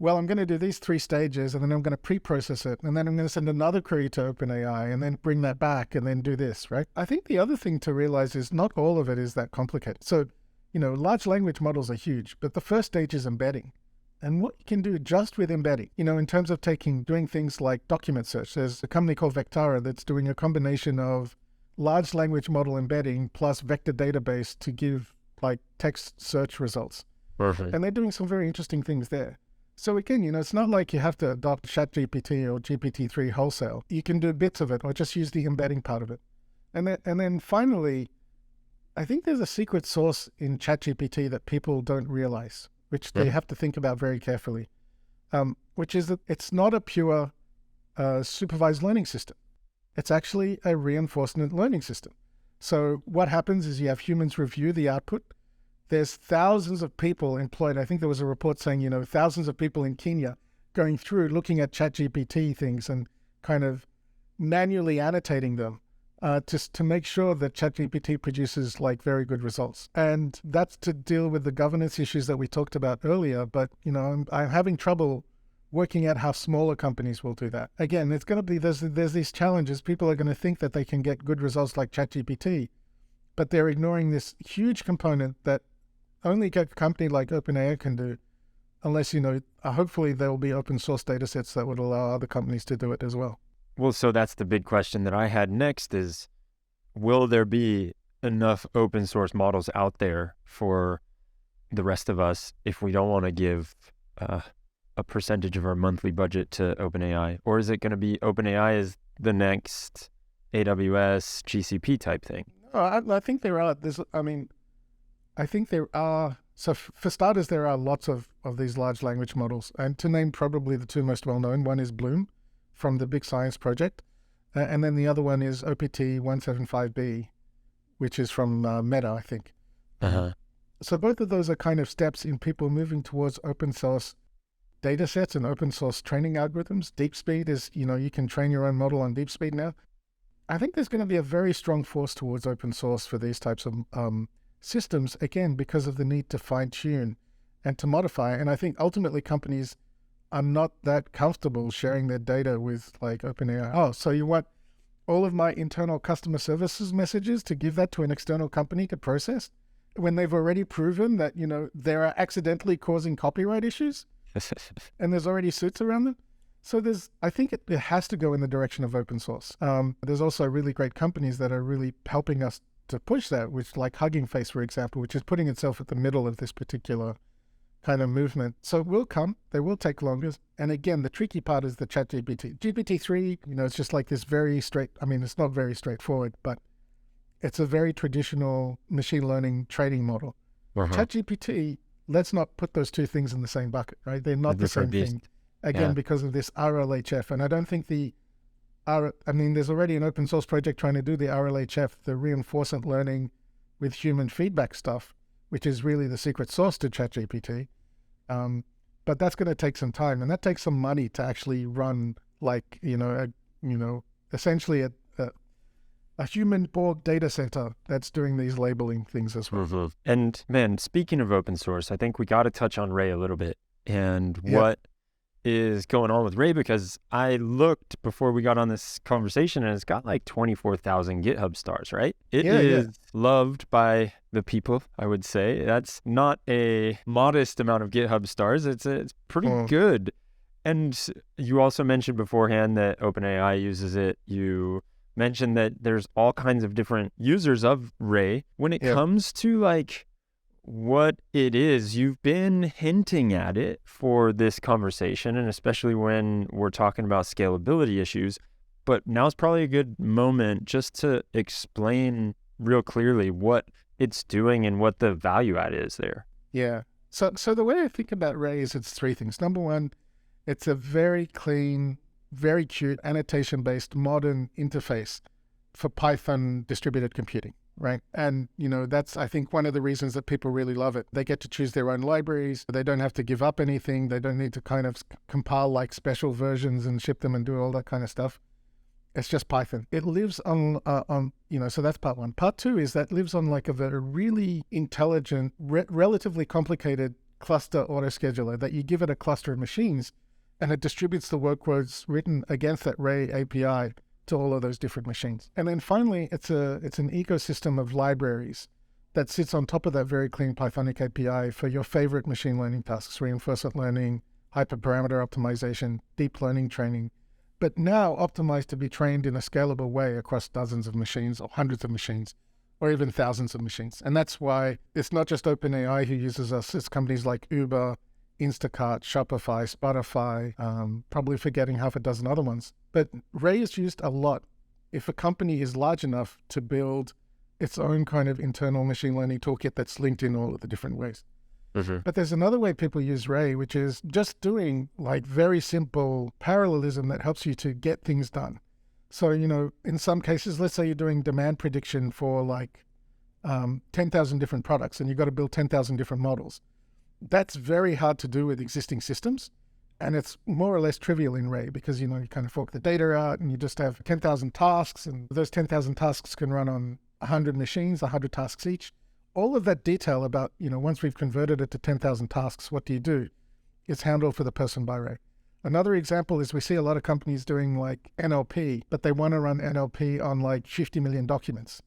I'm going to do these 3 stages and then I'm going to pre-process it. And then I'm going to send another query to OpenAI and then bring that back and then do this, right? I think the other thing to realize is not all of it is that complicated. So, large language models are huge, but the first stage is embedding. And what you can do just with embedding, in terms of doing things like document search, there's a company called Vectara that's doing a combination of large language model embedding plus vector database to give like text search results. Perfect. And they're doing some very interesting things there. So again, it's not like you have to adopt ChatGPT or GPT-3 wholesale. You can do bits of it or just use the embedding part of it. And then finally, I think there's a secret sauce in ChatGPT that people don't realize, which they have to think about very carefully, which is that it's not a pure supervised learning system. It's actually a reinforcement learning system. So what happens is you have humans review the output. There's thousands of people employed. I think there was a report saying, thousands of people in Kenya going through looking at ChatGPT things and kind of manually annotating them just to make sure that ChatGPT produces like very good results. And that's to deal with the governance issues that we talked about earlier. But, I'm having trouble working out how smaller companies will do that. Again, it's going to be, there's these challenges. People are going to think that they can get good results like ChatGPT, but they're ignoring this huge component that only a company like OpenAI can do, unless, hopefully there will be open source data sets that would allow other companies to do it as well. Well, so that's the big question that I had next is, will there be enough open source models out there for the rest of us if we don't want to give a percentage of our monthly budget to OpenAI? Or is it going to be OpenAI is the next AWS, GCP type thing? I think there are. I think there are. So for starters, there are lots of these large language models. And to name probably the 2 most well-known, one is Bloom from the Big Science Project. And then the other one is OPT175B, which is from Meta, I think. So both of those are kind of steps in people moving towards open source data sets and open source training algorithms. DeepSpeed is, you can train your own model on DeepSpeed now. I think there's going to be a very strong force towards open source for these types of systems, again, because of the need to fine tune and to modify. And I think ultimately companies are not that comfortable sharing their data with like OpenAI. Oh, so you want all of my internal customer services messages to give that to an external company to process when they've already proven that, they are accidentally causing copyright issues and there's already suits around them. So I think it has to go in the direction of open source. There's also really great companies that are really helping us to push that, which like Hugging Face, for example, which is putting itself at the middle of this particular kind of movement. So it will come. They will take longer. And again, the tricky part is the ChatGPT. GPT-3, it's just like this very straight, it's not very straightforward, but it's a very traditional machine learning training model. ChatGPT, let's not put those two things in the same bucket, right? They're not the same thing. Again, because of this RLHF. And I don't think there's already an open source project trying to do the RLHF, the reinforcement learning with human feedback stuff, which is really the secret sauce to ChatGPT. But that's going to take some time, and that takes some money to actually run, like, essentially a human Borg data center that's doing these labeling things as well. And man, speaking of open source, I think we got to touch on Ray a little bit and what is going on with Ray, because I looked before we got on this conversation and it's got like 24,000 GitHub stars, right? It is loved by the people, I would say. That's not a modest amount of GitHub stars. It's pretty good. And you also mentioned beforehand that OpenAI uses it. You mentioned that there's all kinds of different users of Ray. When it comes to like what it is, you've been hinting at it for this conversation, and especially when we're talking about scalability issues. But now's probably a good moment just to explain real clearly what it's doing and what the value add is there. Yeah. So the way I think about Ray is it's three things. Number one, it's a very clean, very cute, annotation-based modern interface for Python distributed computing. Right. And, that's, I think, one of the reasons that people really love it. They get to choose their own libraries. They don't have to give up anything. They don't need to kind of compile like special versions and ship them and do all that kind of stuff. It's just Python. It lives on so that's part one. Part two is that lives on like a very really intelligent, relatively complicated cluster autoscheduler that you give it a cluster of machines and it distributes the workloads written against that Ray API to all of those different machines. And then finally, it's an ecosystem of libraries that sits on top of that very clean Pythonic API for your favorite machine learning tasks, reinforcement learning, hyperparameter optimization, deep learning training, but now optimized to be trained in a scalable way across dozens of machines or hundreds of machines or even thousands of machines. And that's why it's not just OpenAI who uses us, it's companies like Uber, Instacart, Shopify, Spotify, probably forgetting half a dozen other ones. But Ray is used a lot if a company is large enough to build its own kind of internal machine learning toolkit that's linked in all of the different ways. Mm-hmm. But there's another way people use Ray, which is just doing like very simple parallelism that helps you to get things done. So, in some cases, let's say you're doing demand prediction for like 10,000 different products and you've got to build 10,000 different models. That's very hard to do with existing systems. And it's more or less trivial in Ray because, you kind of fork the data out and you just have 10,000 tasks, and those 10,000 tasks can run on 100 machines, 100 tasks each. All of that detail about, once we've converted it to 10,000 tasks, what do you do? It's handled for the person by Ray. Another example is we see a lot of companies doing like NLP, but they want to run NLP on like 50 million documents.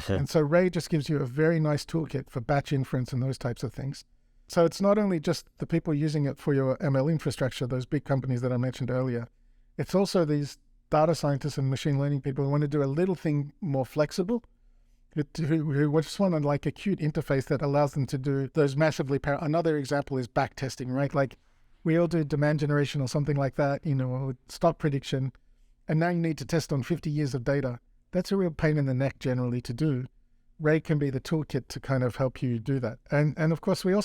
And so Ray just gives you a very nice toolkit for batch inference and those types of things. So it's not only just the people using it for your ML infrastructure, those big companies that I mentioned earlier. It's also these data scientists and machine learning people who want to do a little thing more flexible, who just want like a cute interface that allows them to do those massively Another example is back testing, right? Like we all do demand generation or something like that, or stock prediction, and now you need to test on 50 years of data. That's a real pain in the neck generally to do. Ray can be the toolkit to kind of help you do that. And of course, we're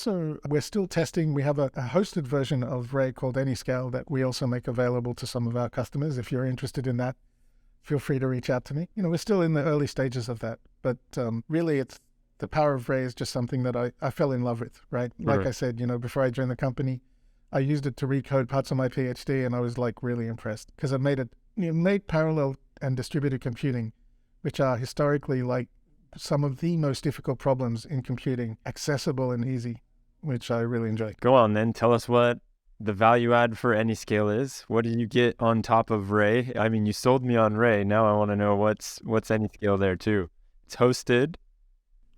still testing. We have a hosted version of Ray called Anyscale that we also make available to some of our customers. If you're interested in that, feel free to reach out to me. We're still in the early stages of that. But really, it's the power of Ray is just something that I fell in love with, right? Like I said, before I joined the company, I used it to recode parts of my PhD, and I was like really impressed because it made parallel and distributed computing, which are historically like some of the most difficult problems in computing, accessible and easy, which I really enjoy. Go on then, tell us what the value add for Anyscale is. What do you get on top of Ray? I mean, you sold me on Ray. Now I want to know what's Anyscale there too. It's hosted.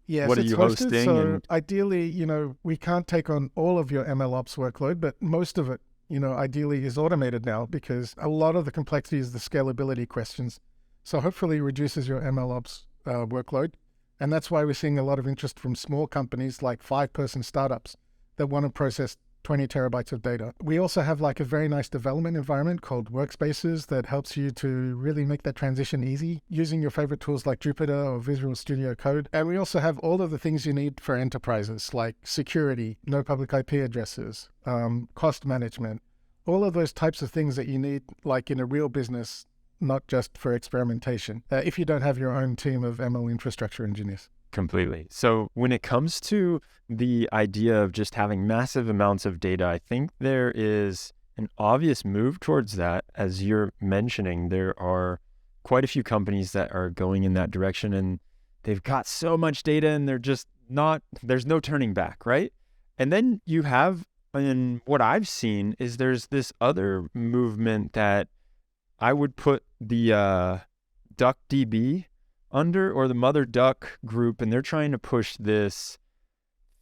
Yes, what are it's you hosted, hosting? So ideally, we can't take on all of your MLOps workload, but most of it, ideally is automated now because a lot of the complexity is the scalability questions. So hopefully it reduces your MLOps workload. And that's why we're seeing a lot of interest from small companies like 5-person startups that want to process 20 terabytes of data. We also have like a very nice development environment called Workspaces that helps you to really make that transition easy using your favorite tools like Jupyter or Visual Studio Code. And we also have all of the things you need for enterprises like security, no public IP addresses, cost management, all of those types of things that you need like in a real business, not just for experimentation, if you don't have your own team of ML infrastructure engineers. Completely. So when it comes to the idea of just having massive amounts of data, I think there is an obvious move towards that. As you're mentioning, there are quite a few companies that are going in that direction, and they've got so much data and there's no turning back, right? And then you have And what I've seen is there's this other movement that I would put the DuckDB under, or the Mother Duck group, and they're trying to push this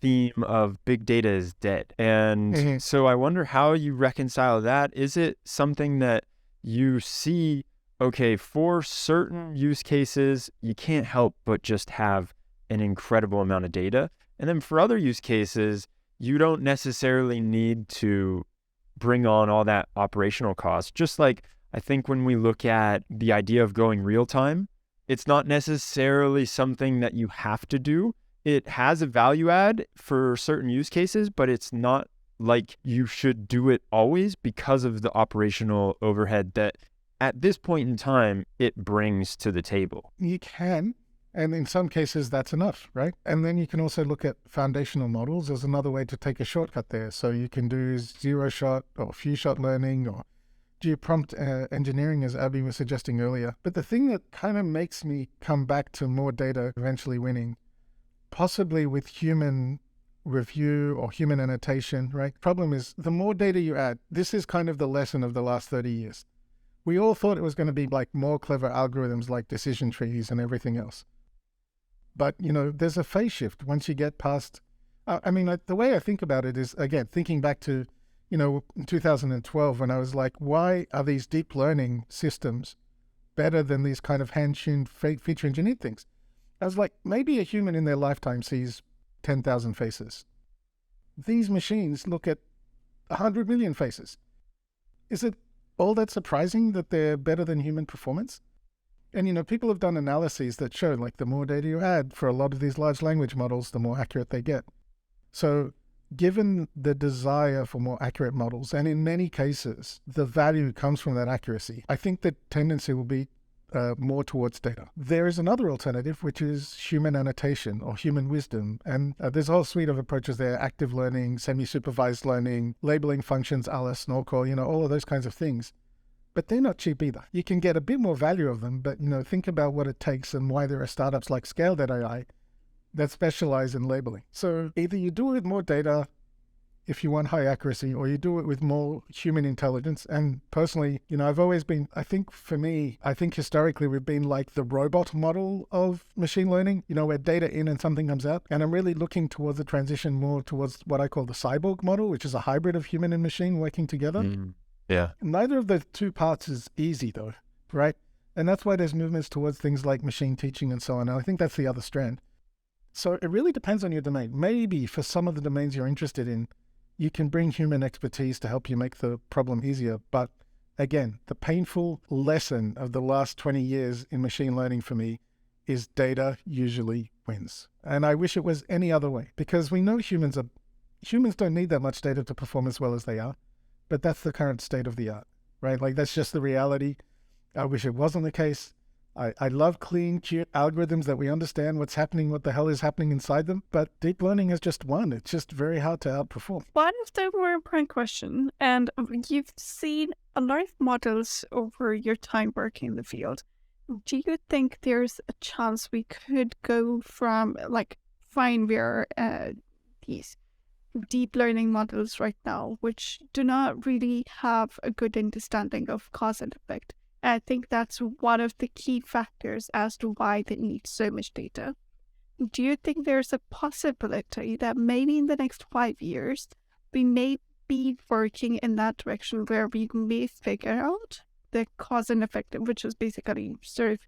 theme of big data is dead. And so I wonder how you reconcile that. Is it something that you see, okay, for certain use cases, you can't help but just have an incredible amount of data. And then for other use cases, you don't necessarily need to bring on all that operational cost. Just like I think when we look at the idea of going real time, it's not necessarily something that you have to do. It has a value add for certain use cases, but it's not like you should do it always because of the operational overhead that at this point in time, it brings to the table. You can, and in some cases that's enough, right? And then you can also look at foundational models as another way to take a shortcut there. So you can do zero shot or few shot learning or do prompt engineering, as Abby was suggesting earlier. But the thing that kind of makes me come back to more data eventually winning, possibly with human review or human annotation, right? Problem is, the more data you add, this is kind of the lesson of the last 30 years. We all thought it was going to be like more clever algorithms like decision trees and everything else. But, there's a phase shift once you get past, the way I think about it is, again, thinking back to, in 2012, when I was like, why are these deep learning systems better than these kind of hand-tuned feature engineered things? I was like, maybe a human in their lifetime sees 10,000 faces. These machines look at 100 million faces. Is it all that surprising that they're better than human performance? And, people have done analyses that show, like, the more data you add for a lot of these large language models, the more accurate they get. So given the desire for more accurate models, and in many cases, the value comes from that accuracy, I think the tendency will be more towards data. There is another alternative, which is human annotation or human wisdom. And there's a whole suite of approaches there: active learning, semi-supervised learning, labeling functions a la Snorkel, all of those kinds of things. But they're not cheap either. You can get a bit more value of them, but think about what it takes and why there are startups like Scale.ai that specialize in labeling. So either you do it with more data if you want high accuracy, or you do it with more human intelligence. And personally, I've always been, I think historically we've been like the robot model of machine learning, where data in and something comes out. And I'm really looking towards the transition more towards what I call the cyborg model, which is a hybrid of human and machine working together. Yeah. Neither of the two parts is easy though, right? And that's why there's movements towards things like machine teaching and so on. And I think that's the other strand. So it really depends on your domain. Maybe for some of the domains you're interested in, you can bring human expertise to help you make the problem easier. But again, the painful lesson of the last 20 years in machine learning for me is data usually wins. And I wish it was any other way, because we know humans don't need that much data to perform as well as they are. But that's the current state of the art, right? Like, that's just the reality. I wish it wasn't the case. I love clean, cute algorithms that we understand what the hell is happening inside them. But deep learning has just won. It's just very hard to outperform. One of the more important question, and you've seen a lot of models over your time working in the field. Do you think there's a chance we could go from, fine, we're these deep learning models right now, which do not really have a good understanding of cause and effect? I think that's one of the key factors as to why they need so much data. Do you think there's a possibility that maybe in the next 5 years, we may be working in that direction where we may figure out the cause and effect, which is basically sort of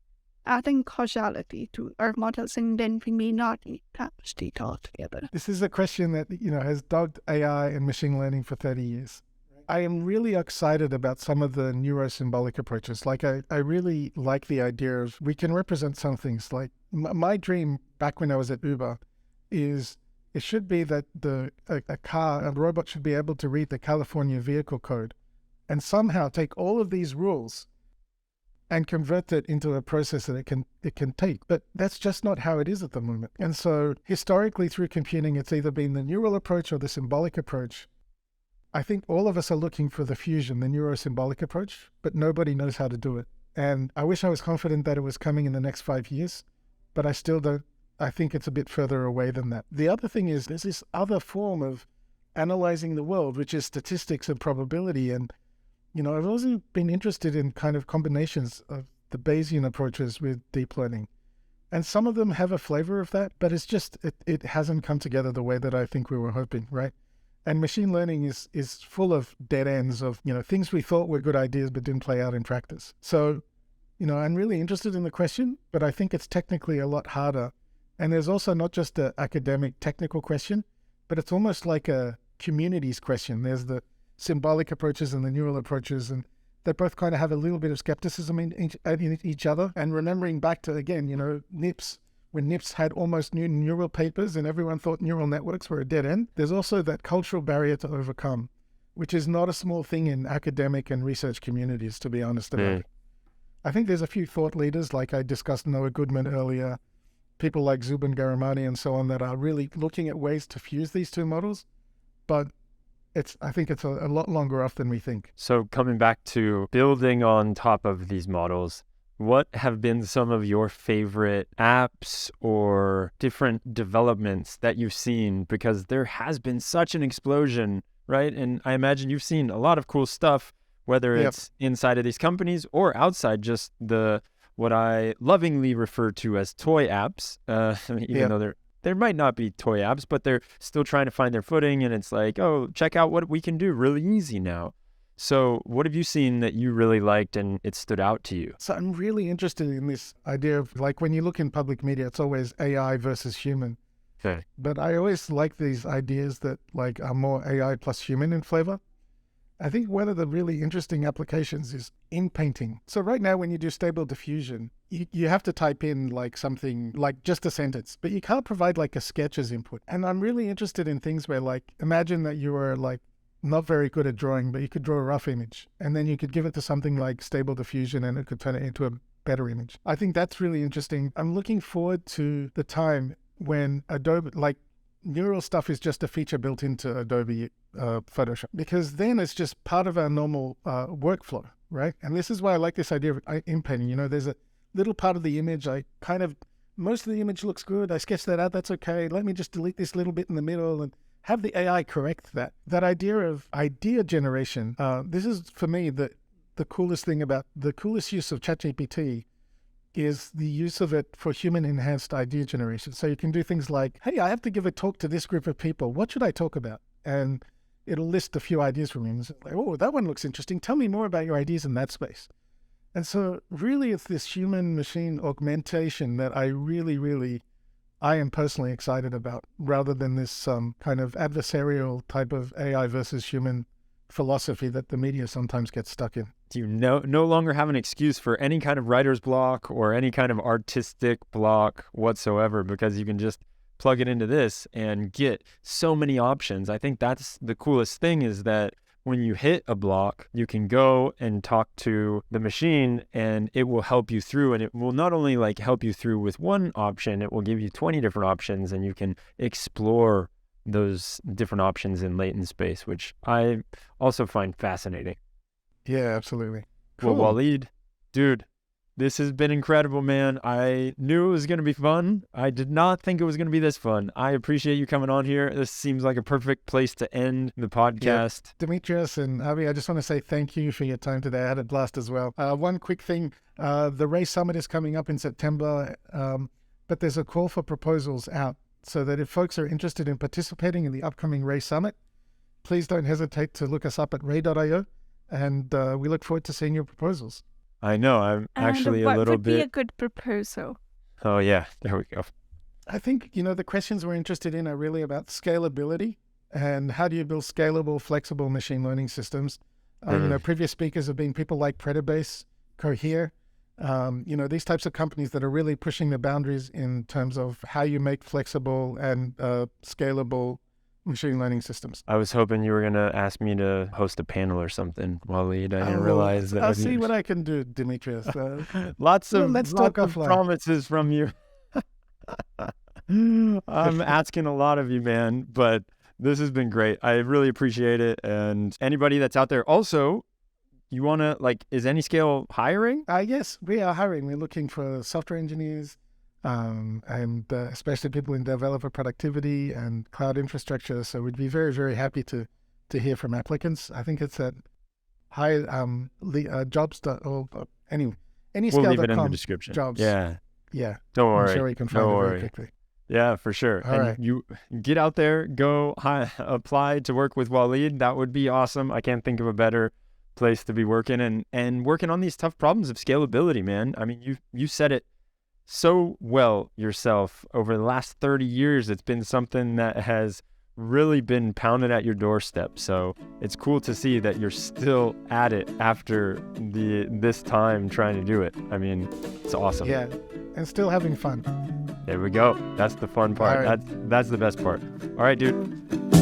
adding causality to our models, and then we may not need that much data altogether? This is a question that, has dogged AI and machine learning for 30 years. I am really excited about some of the neurosymbolic approaches. Like, I really like the idea of we can represent some things. Like, my dream back when I was at Uber is it should be that a robot should be able to read the California vehicle code and somehow take all of these rules and convert it into a process that it can take. But that's just not how it is at the moment. And so historically through computing, it's either been the neural approach or the symbolic approach. I think all of us are looking for the fusion, the neurosymbolic approach, but nobody knows how to do it. And I wish I was confident that it was coming in the next 5 years, but I still don't. I think it's a bit further away than that. The other thing is there's this other form of analyzing the world, which is statistics and probability. And, I've also been interested in kind of combinations of the Bayesian approaches with deep learning. And some of them have a flavor of that, but it's just, it hasn't come together the way that I think we were hoping, right? And machine learning is full of dead ends of, things we thought were good ideas but didn't play out in practice. So, I'm really interested in the question, but I think it's technically a lot harder. And there's also not just an academic technical question, but it's almost like a communities question. There's the symbolic approaches and the neural approaches, and they both kind of have a little bit of skepticism in each other. And remembering back to, again, NIPS, when NIPS had almost new neural papers and everyone thought neural networks were a dead end, there's also that cultural barrier to overcome, which is not a small thing in academic and research communities, to be honest about it. I think there's a few thought leaders, like I discussed Noah Goodman earlier, people like Zubin Garamani and so on, that are really looking at ways to fuse these two models. But I think it's a lot longer off than we think. So coming back to building on top of these models, what have been some of your favorite apps or different developments that you've seen? Because there has been such an explosion, right? And I imagine you've seen a lot of cool stuff, whether it's inside of these companies or outside, just what I lovingly refer to as toy apps, even though there might not be toy apps, but they're still trying to find their footing. And it's like, oh, check out what we can do really easy now. So what have you seen that you really liked and it stood out to you? So I'm really interested in this idea of, like, when you look in public media, it's always AI versus human. Okay. But I always like these ideas that like are more AI plus human in flavor. I think one of the really interesting applications is in painting. So right now when you do stable diffusion, you have to type in like something like just a sentence, but you can't provide like a sketch as input. And I'm really interested in things where, like, imagine that you were like not very good at drawing, but you could draw a rough image, and then you could give it to something like stable diffusion and it could turn it into a better image. I think that's really interesting. I'm looking forward to the time when Adobe, like, neural stuff is just a feature built into Adobe Photoshop, because then it's just part of our normal workflow, right? And this is why I like this idea of inpainting. There's a little part of the image, most of the image looks good, I sketch that out, that's okay, let me just delete this little bit in the middle and have the AI correct that. That idea of idea generation, this is, for me, the coolest thing about the coolest use of ChatGPT is the use of it for human-enhanced idea generation. So you can do things like, hey, I have to give a talk to this group of people. What should I talk about? And it'll list a few ideas from you. And it's like, oh, that one looks interesting. Tell me more about your ideas in that space. And so really it's this human-machine augmentation that I am personally excited about, rather than this kind of adversarial type of AI versus human philosophy that the media sometimes gets stuck in. You no longer have an excuse for any kind of writer's block or any kind of artistic block whatsoever, because you can just plug it into this and get so many options. I think that's the coolest thing, is that when you hit a block, you can go and talk to the machine and it will help you through. And it will not only like help you through with one option, it will give you 20 different options, and you can explore those different options in latent space, which I also find fascinating. Yeah, absolutely. Cool. Well, Waleed, dude, this has been incredible, man. I knew it was going to be fun. I did not think it was going to be this fun. I appreciate you coming on here. This seems like a perfect place to end the podcast. Yeah. Demetrius and Avi, I just want to say thank you for your time today. I had a blast as well. One quick thing, the Ray Summit is coming up in September, but there's a call for proposals out, so that if folks are interested in participating in the upcoming Ray Summit, please don't hesitate to look us up at ray.io, and we look forward to seeing your proposals. I know, I'm actually a little bit... What would be a good proposal? Oh yeah, there we go. I think, the questions we're interested in are really about scalability and how do you build scalable, flexible machine learning systems. Previous speakers have been people like Predabase, Cohere, these types of companies that are really pushing the boundaries in terms of how you make flexible and scalable machine learning systems. I was hoping you were going to ask me to host a panel or something, Waleed. I didn't realize that. I'll see what I can do, Demetrius. Lots of promises from you. I'm asking a lot of you, man, but this has been great. I really appreciate it. And anybody that's out there, also, you want to, is Anyscale hiring? Yes, we are hiring. We're looking for software engineers, and especially people in developer productivity and cloud infrastructure. So we'd be very, very happy to hear from applicants. I think it's at jobs. Anyway, We'll leave it in the anyscale.com description. jobs. Yeah. I'm Don't worry. sure we can find Don't it worry. very quickly. Yeah, for sure. All and right. you get out there, go apply to work with Waleed. That would be awesome. I can't think of a better place to be working and working on these tough problems of scalability, man. I mean, you said it so well yourself. Over the last 30 years, it's been something that has really been pounded at your doorstep. So it's cool to see that you're still at it after this time trying to do it. I mean, it's awesome. Yeah, and still having fun. There we go. That's the fun part. All right. That's the best part. All right, dude.